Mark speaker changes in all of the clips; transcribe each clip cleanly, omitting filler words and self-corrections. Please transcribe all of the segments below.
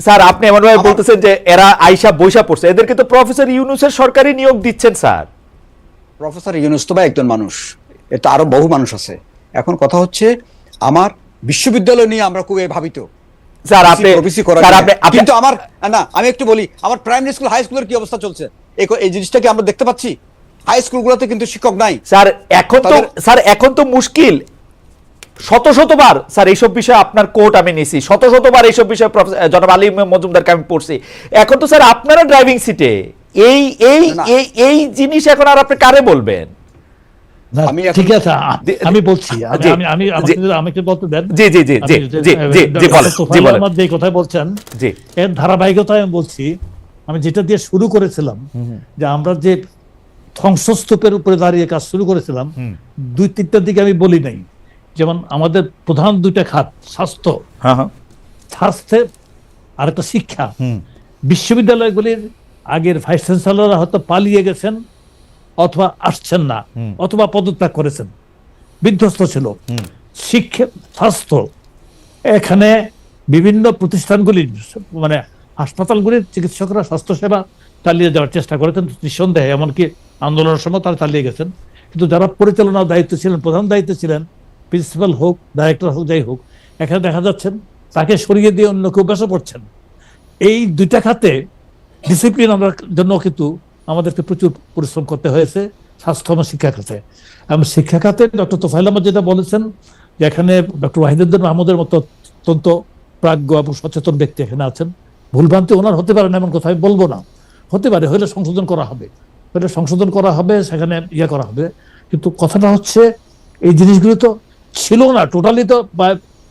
Speaker 1: Sir আপনি এমন ভাবে বলতেছেন যে এরা আইসা বৈশা পড়ছে, এদেরকে তো প্রফেসর ইউনূসের সরকারি নিয়োগ দিচ্ছেন স্যার।
Speaker 2: প্রফেসর ইউনূস তো ভাই একজন মানুষ, এটা আরো বহু মানুষ আছে। এখন কথা হচ্ছে আমার বিশ্ববিদ্যালয় নিয়ে আমরা খুবই ভাবিত
Speaker 1: স্যার আপনি
Speaker 2: কিন্তু আমার না, আমি একটু বলি, আমার প্রাইমারি স্কুল হাই স্কুলের কি অবস্থা চলছে এই জিনিসটা কি আমরা দেখতে পাচ্ছি? হাই স্কুলগুলোতে কিন্তু শিক্ষক নাই
Speaker 1: স্যার। এখন তো মুশকিল। শতবার স্যার এইসব বিষয়ে আপনার কোর্ট আমি নিছি, শতবার এইসব বিষয়ে জনাব আলী মজুমদারকে আমি পড়ছি। এখন তো স্যার আপনারা ড্রাইভিং সিটে, এই এই এই এই জিনিস এখন আর আপনি কারে বলবেন?
Speaker 3: ঠিক আছে, আমি বলছি, আমি আমাকে বলতে দেন।
Speaker 1: জি জি জি জি জি জি জি বলেন, জি বলেন।
Speaker 3: যে কথা বলছেন
Speaker 1: জি,
Speaker 3: এর ধারাবাহিকতায় আমি বলছি, আমি যেটা দিয়ে শুরু করেছিলাম যে আমরা যে ধ্বংসস্তূপের উপরে দাঁড়িয়ে কাজ শুরু করেছিলাম, 2-3টার দিকে আমি বলি নাই। যেমন আমাদের প্রধান 2টা খাত, স্বাস্থ্যের আর একটা শিক্ষা। বিশ্ববিদ্যালয়গুলির আগের ভাইস চ্যান্সেলররা হয়তো পালিয়ে গেছেন, অথবা আসছেন না, অথবা পদত্যাগ করেছেন, বিধ্বস্ত ছিল। শিক্ষা, স্বাস্থ্য, এখানে বিভিন্ন প্রতিষ্ঠানগুলি মানে হাসপাতালগুলির চিকিৎসকরা স্বাস্থ্যসেবা চালিয়ে যাওয়ার চেষ্টা করেছেন নিঃসন্দেহে, এমনকি আন্দোলনের সময় তারা চালিয়ে গেছেন। কিন্তু যারা পরিচালনার দায়িত্ব ছিলেন, প্রধান দায়িত্ব ছিলেন, প্রিন্সিপাল হোক, ডাইরেক্টর হোক, যাই হোক, এখানে দেখা যাচ্ছেন তাকে সরিয়ে দিয়ে অন্য কেউ বসে পড়ছেন। এই 2টা খাতে ডিসিপ্লিন আনার জন্য কিন্তু আমাদেরকে প্রচুর পরিশ্রম করতে হয়েছে, স্বাস্থ্য এবং শিক্ষা খাতে। এবং শিক্ষা খাতে ডক্টর তোফায়েল আহমেদ যেটা বলেছেন যে এখানে ডক্টর ওয়াহিদুদ্দিন মাহমুদের মতো অত্যন্ত প্রাজ্ঞ এবং সচেতন ব্যক্তি এখানে আছেন। ভুলভ্রান্তি ওনার হতে পারে না এমন কথা আমি বলবো না, হতে পারে, হলে সংশোধন করা হবে, সেখানে করা হবে। কিন্তু কথাটা হচ্ছে এই জিনিসগুলো তো ছিল না, টোটালি তো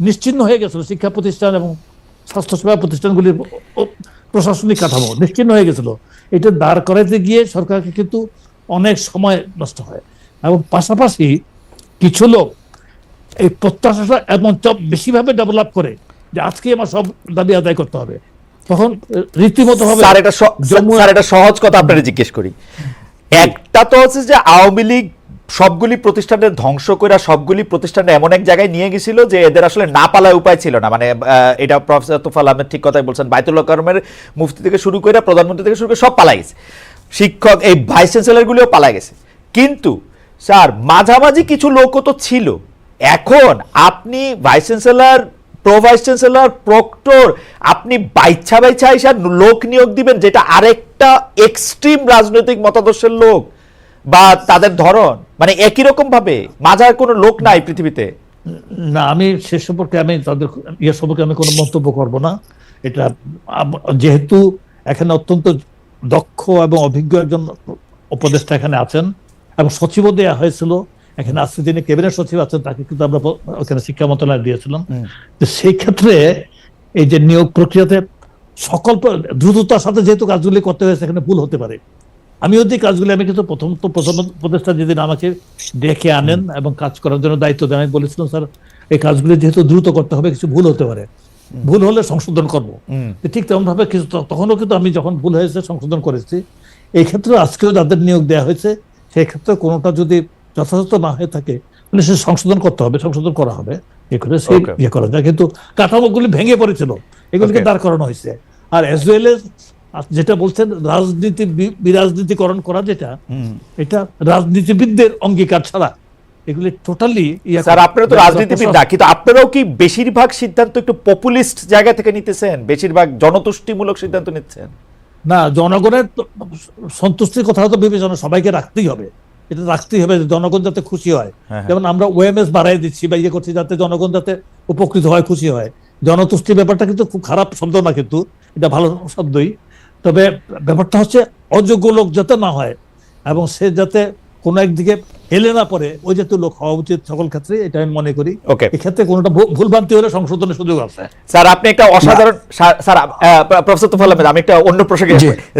Speaker 3: নিশ্চিহ্ন হয়ে গেছিল। শিক্ষা প্রতিষ্ঠান এবং স্বাস্থ্যসেবা প্রতিষ্ঠানগুলির প্রশাসনিক কাঠামো নিশ্চিহ্ন হয়ে গেছিল। এটা দাঁড় করাইতে গিয়ে সরকারকে কিন্তু অনেক সময় নষ্ট হয়। এবং পাশাপাশি কিছু লোক এই প্রত্যাশাটা এমন বেশিভাবে ডেভেলপ করে যে আজকে আমার সব দাবি আদায় করতে হবে, তখন রীতিমতো হবে।
Speaker 1: স্যার এটা সহজ কথা আপনারা জিজ্ঞেস করি। একটা তো হচ্ছে যে আওয়ামী লীগ সবগুলি প্রতিষ্ঠানের ধ্বংস করে সবগুলি প্রতিষ্ঠানে এমন এক জায়গায় নিয়ে গেছিল যে এদের আসলে না পালার উপায় ছিল না। মানে এটা প্রফেসর তোফায়েল আহমেদ ঠিক কথাই বলছেন, বায়তুল করমের মুফতি থেকে শুরু করে প্রধানমন্ত্রী থেকে শুরু করে সব পালাই গেছে, শিক্ষক এই ভাইস চ্যান্সেলরগুলিও পালা গেছে। কিন্তু স্যার মাঝামাঝি কিছু লোকও তো ছিল। এখন আপনি vice chancellor, pro vice chancellor, proctor, আপনি বাইচ্ছা এসে লোক নিয়োগ দিবেন যেটা আরেকটা এক্সট্রিম রাজনৈতিক মতাদর্শের লোক বা তাদের ধরন, মানে একই রকম ভাবে মাঝার কোনো লোক নাই পৃথিবীতে।
Speaker 3: না, আমি সে সম্পর্কে আমি তাদের সম্পর্কে আমি কোনো মন্তব্য করব না। এটা যেহেতু এখানে অত্যন্ত দক্ষ এবং অভিজ্ঞ একজন উপদেষ্টা এখানে আছেন এবং সচিবও দেওয়া হয়েছিল, এখানে আজকে যিনি ক্যাবিনেট সচিব আছেন তাকে কিন্তু আমরা ওখানে শিক্ষা মন্ত্রণালয় দিয়েছিলাম। সেই ক্ষেত্রে এই যে নিয়োগ প্রক্রিয়াতে সকল দ্রুততার সাথে যেহেতু কাজগুলি করতে হয়েছে, এখানে ভুল হতে পারে। আমিও যে কাজগুলি, আমি কিন্তু প্রথম উপদেষ্টা যেদিন আমাকে ডেকে আনেন এবং কাজ করার জন্য দায়িত্ব দেন, আমি বলেছিলাম স্যার এই কাজগুলি যেহেতু দ্রুত করতে হবে, কিছু ভুল হতে পারে, ভুল হলে সংশোধন করবো। ঠিক তেমন ভাবে কিছু তখনও কিন্তু আমি যখন ভুল হয়েছে সংশোধন করেছি। এই ক্ষেত্রে আজকেও যাদের নিয়োগ দেওয়া হয়েছে সেই ক্ষেত্রে কোনোটা যদি যথাযথ না হয়ে থাকে তাহলে সে সংশোধন করতে হবে, সংশোধন করা হবে, করা যায়। কিন্তু কাঠামোগুলি ভেঙে পড়েছিল, এগুলিকে দাঁড় করানো হয়েছে। আর এজ ওয়েল এজ যেটা বলছেন রাজনীতি বিরাজনীতিকরণ করা, যেটা এটা রাজনীতিবিদদের অঙ্গীকার ছাড়া এগুলি টোটালি।
Speaker 1: স্যার আপনারা তো রাজনীতিবিদ না, কিন্তু আপনারাও কি বেশিরভাগ সিদ্ধান্ত একটু পপুলিস্ট জায়গা থেকে নিতেছেন, বেশিরভাগ জনতুষ্টিমূলক সিদ্ধান্ত নিচ্ছেন?
Speaker 3: না, জনগণের সন্তুষ্টির কথা তো বিবেচনা সবাইকে রাখতেই হবে, এটা রাখতেই হবে জনগণ যাতে খুশি হয়। যেমন আমরা ওএমএস বাড়াই দিচ্ছি বা করছি যাতে জনগণ যাতে উপকৃত হয়, খুশি হয়। জনতুষ্টির ব্যাপারটা কিন্তু খুব খারাপ শব্দ না, কিন্তু এটা ভালো শব্দই। তবে ব্যাপারটা হচ্ছে অযোগ্য লোক যাতে না হয় এবং সে যাতে কোনো একদিকে হেলে না পড়ে, ওই জাতীয় লোক হওয়া উচিত সকল ক্ষেত্রে, এটা আমি মনে করি। এক্ষেত্রে কোনোটা ভুলভ্রান্তি হলে সংশোধনের সুযোগ আছে।
Speaker 1: স্যার আপনি একটা অসাধারণ, স্যার প্রফেসর তোফায়েল আহমেদ, আমি একটা অন্য প্রসঙ্গে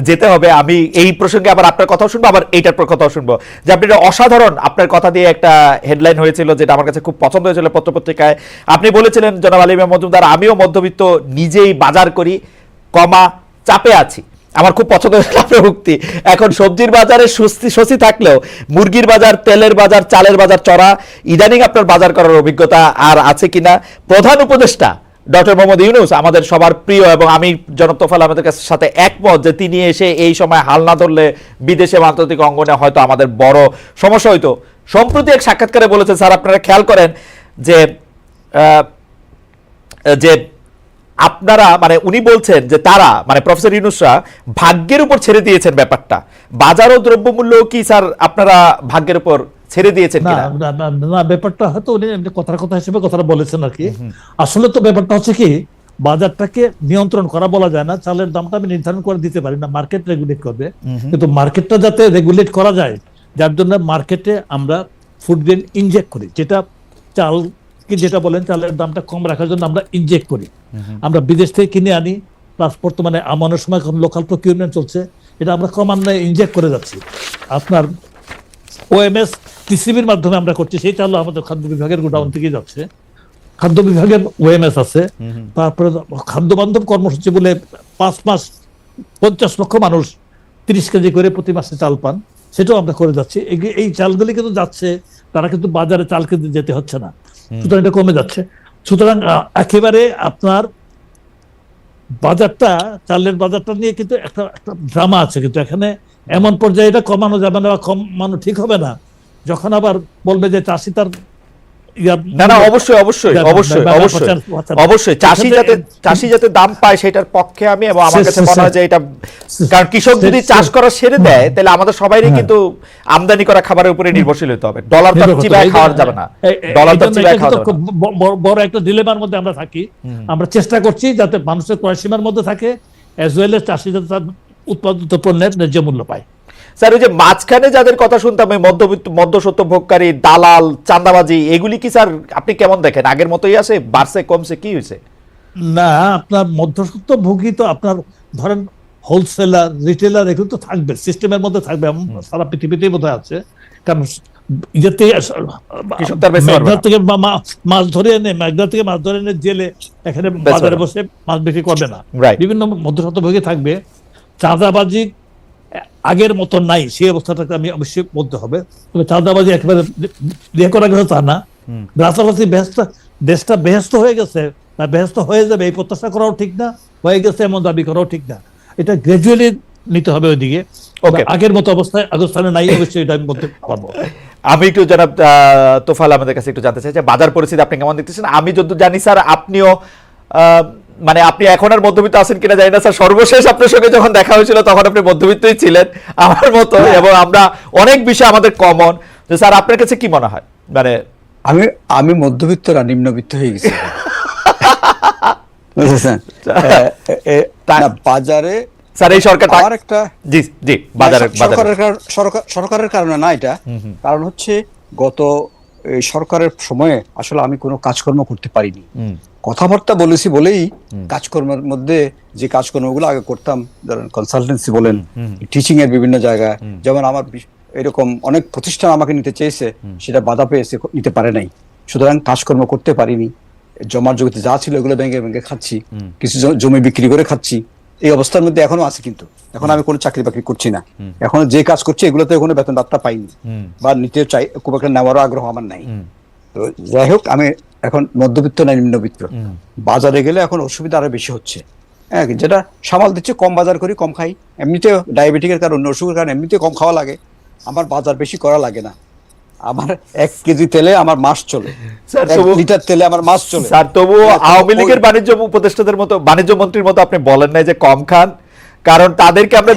Speaker 1: যেতে হবে। আমি এই প্রসঙ্গে আবার আপনার কথাও শুনবো, আবার এইটার কথাও শুনবো। যে আপনি অসাধারণ, আপনার কথা দিয়ে একটা হেডলাইন হয়েছিল যেটা আমার কাছে খুব পছন্দ হয়েছিল পত্রপত্রিকায়। আপনি বলেছিলেন জনাব আলী মজুমদার, আমিও মধ্যবিত্ত, নিজেই বাজার করি, চাপে আছি। আমার খুব পছন্দ হয়েছিল আপনার উক্তি। এখন সবজির বাজারে স্বস্তি থাকলেও মুরগির বাজার, তেলের বাজার, চালের বাজার চড়া। ইদানিং আপনার বাজার করার অভিজ্ঞতা আর আছে কিনা? প্রধান উপদেষ্টা ডক্টর মোহাম্মদ ইউনূস আমাদের সবার প্রিয়, এবং আমি জনাব তোফায়েল আহমেদের সাথে একমত যে তিনি এসে এই সময় হাল না ধরলে বিদেশে বা আন্তর্জাতিক অঙ্গনে হয়তো আমাদের বড় সমস্যা হইতো। সম্প্রতি এক সাক্ষাৎকারে বলেছেন, স্যার আপনারা খেয়াল করেন যে আপনারা মানে উনি বলছেন যে তারা মানে প্রফেসর ইউনূসরা ভাগ্যের উপর ছেড়ে দিয়েছেন ব্যাপারটা, বাজার ও দ্রব্যমূল্য কি স্যার আপনারা ভাগ্যের উপর ছেড়ে দিয়েছেন
Speaker 3: না
Speaker 1: কিনা?
Speaker 3: না, না, না, ব্যাপারটা হয়তো উনি এমনি কথার কথা হিসেবে কথাটা বলেছেন আর কি। আসলে তো ব্যাপারটা হচ্ছে কি, বাজারটাকে নিয়ন্ত্রণ করা বলা যায় না, চালের দামটা আমি নির্ধারণ করে দিতে পারি না, মার্কেট রেগুলেট করবে। কিন্তু মার্কেটটা যাতে রেগুলেট করা যায়, যার জন্য মার্কেটে আমরা ফুড গ্রেন ইনজেক্ট করি, যেটা চাল কি যেটা বলেন চালের দামটা কম রাখার জন্য আমরা ইনজেক্ট করি, আমরা বিদেশ থেকে কিনে আনি, প্লাস বর্তমানে আমানের সময় লোকাল প্রকিউরমেন্ট চলছে, এটা আমরা ক্রমান্বয়ে ইনজেক্ট করে যাচ্ছি। আপনার ওএমএস টিসিবির মাধ্যমে আমরা করছি, সেই চাল আমাদের খাদ্য বিভাগের গোডাউন থেকে যাচ্ছে, খাদ্য বিভাগের ওএমএস আছে। তারপরে খাদ্য বান্ধব কর্মসূচি বলে 5 মাস 50 লক্ষ মানুষ 30 কেজি করে প্রতি মাসে চাল পান, সেটাও আমরা করে যাচ্ছি। এই চালগুলি কিন্তু যাচ্ছে, তারা কিন্তু বাজারে চাল কিনতে যেতে হচ্ছে না, সুতরাং এটা কমে যাচ্ছে। সুতরাং একেবারে আপনার বাজারটা, চালের বাজারটা নিয়ে কিন্তু একটা ড্রামা আছে, কিন্তু এখানে এমন পর্যায়ে এটা কমানো যাবে না বা কমানো ঠিক হবে না যখন আবার বলবে যে চাষি তার
Speaker 1: না না, অবশ্যই অবশ্যই অবশ্যই অবশ্যই অবশ্যই চাষি যাতে দাম পায় সেটার পক্ষে আমি, এবং আমার কাছে মনে হয় যে এটা, কারণ কৃষক যদি চাষ করা ছেড়ে দেয় তাহলে আমাদের সবাইরই কিন্তু আমদানি করা খাবারের উপরে নির্ভরশীল হতে হবে। ডলার তো চিবায় খাওয়া যাবে না, ডলার তো চিবায় খাওয়া যাবে না।
Speaker 3: বড় একটা ডিলেমার মধ্যে আমরা থাকি। আমরা চেষ্টা করছি যাতে মানুষের ক্রয় সীমার মধ্যে থাকে, অ্যাজ ওয়েল এজ চাষি যাতে তার উৎপাদিত পণ্যের ন্যায্য মূল্য পায়।
Speaker 1: স্যার ওই যে মাঝখানে যাদের কথা শুনতাম, এই মধ্যস্বত্ব ভোগকারী, দালাল, চাঁদাবাজি, এগুলি কি স্যার আপনি কেমন দেখেন? আগের মতোই আছে, বাড়ছে, কমছে, কি হয়েছে?
Speaker 3: না, আপনার মধ্যস্বত্ব ভোগী তো আপনার ধরেন হোলসেলার, রিটেলার, এগুলো তো থাকবে, সিস্টেমের মধ্যে থাকবে, সারা পৃথিবীতেই বোধহয় আছে। কারণ মেঘনা থেকে মাছ ধরে এনে জেলে এখানে বাজারে বসে মাছ বিক্রি করবে না, বিভিন্ন মধ্যস্বত্ব ভোগী থাকবে। চাঁদাবাজি আগের মতো নাই, সেই অবস্থাটাকে আমি অবশ্যই বলতে হবে। তবে চাঁদাবাজি একেবারে ইয়ে করা গেছে তা না, রাতারাতি দেশটা বেহেস্ত হয়ে গেছে বা বেহেস্ত হয়ে যাবে এই প্রত্যাশা করাও ঠিক না, হয়ে গেছে এমন দাবি করাও ঠিক না। এটা গ্রাজুয়ালি নিতে হবে ওইদিকে, আগের মতো অবস্থানে নাই, অবশ্যই এটা আমি বলতে পারবো।
Speaker 1: আমি একটু জনাব তোফায়েল আমাদের কাছে একটু জানতে চাই যে বাজার পরিস্থিতি আপনি কেমন দেখতেছেন? আমি যতদূর জানি স্যার আপনিও মানে আপনি এখন আর মধ্যবিত্ত আছেন কিনা জানি না স্যার, সর্বশেষ আপনার সঙ্গে যখন দেখা হয়েছিল তখন আপনি মধ্যবিত্তই ছিলেন আমার মতো, এবং আমরা অনেক বিষয় আমাদের কমন। তো স্যার আপনার কাছে কি মনে হয়, মানে
Speaker 2: আমি মধ্যবিত্ত না নিম্নবিত্ত হয়ে গেছি বুঝেছেন? বাজারে
Speaker 1: স্যার এই সরকার
Speaker 2: একটা
Speaker 1: জি জি
Speaker 2: সরকারের কারণে না, এটা কারণ হচ্ছে গত সরকারের সময়ে আসলে আমি কোনো কাজকর্ম করতে পারিনি, কথাবার্তা বলেছি বলেই কাজকর্মের মধ্যে যে কাজকর্মগুলো আগে করতাম, ধরেন কনসালটেন্সি বলেন, টিচিং এর বিভিন্ন জায়গায়, যেমন আমার এরকম অনেক প্রতিষ্ঠান আমাকে নিতে চেয়েছে, সেটা বাধা পেয়েছে, নিতে পারে নাই। সুতরাং কাজকর্ম করতে পারিনি, জমার জগতে যা ছিল এগুলো ব্যাংকে ব্যাংকে খাচ্ছি, কিছু জমি বিক্রি করে খাচ্ছি, এই অবস্থার মধ্যে এখনো আছে। কিন্তু এখন আমি কোনো চাকরি বাকরি করছি না, এখন যে কাজ করছি এগুলোতে কোনো বেতন ভাতা পাইনি বা নিতে চাই, খুব একটা নেওয়ারও আগ্রহ আমার নাই। তো যাই হোক, আমি এখন মধ্যবিত্ত না নিম্নবিত্ত। বাজারে গেলে এখন অসুবিধা আরো বেশি হচ্ছে, হ্যাঁ, যেটা সামাল দিচ্ছে, কম বাজার করি, কম খাই। এমনিতে ডায়াবেটিকের কারণ, অসুখের কারণে এমনিতে কম খাওয়া লাগে, আমার বাজার বেশি করা লাগে না। আমার 1 কেজি তেলে আমার মাস চলে, 1 লিটার তেলে আমার মাস চলে।
Speaker 1: স্যার তবুও আওয়ামী লীগের বাণিজ্য উপদেষ্টাদের মতো, বাণিজ্য মন্ত্রীর মতো আপনি বলেন না যে কম খান, কারণ তাদেরকে আমরা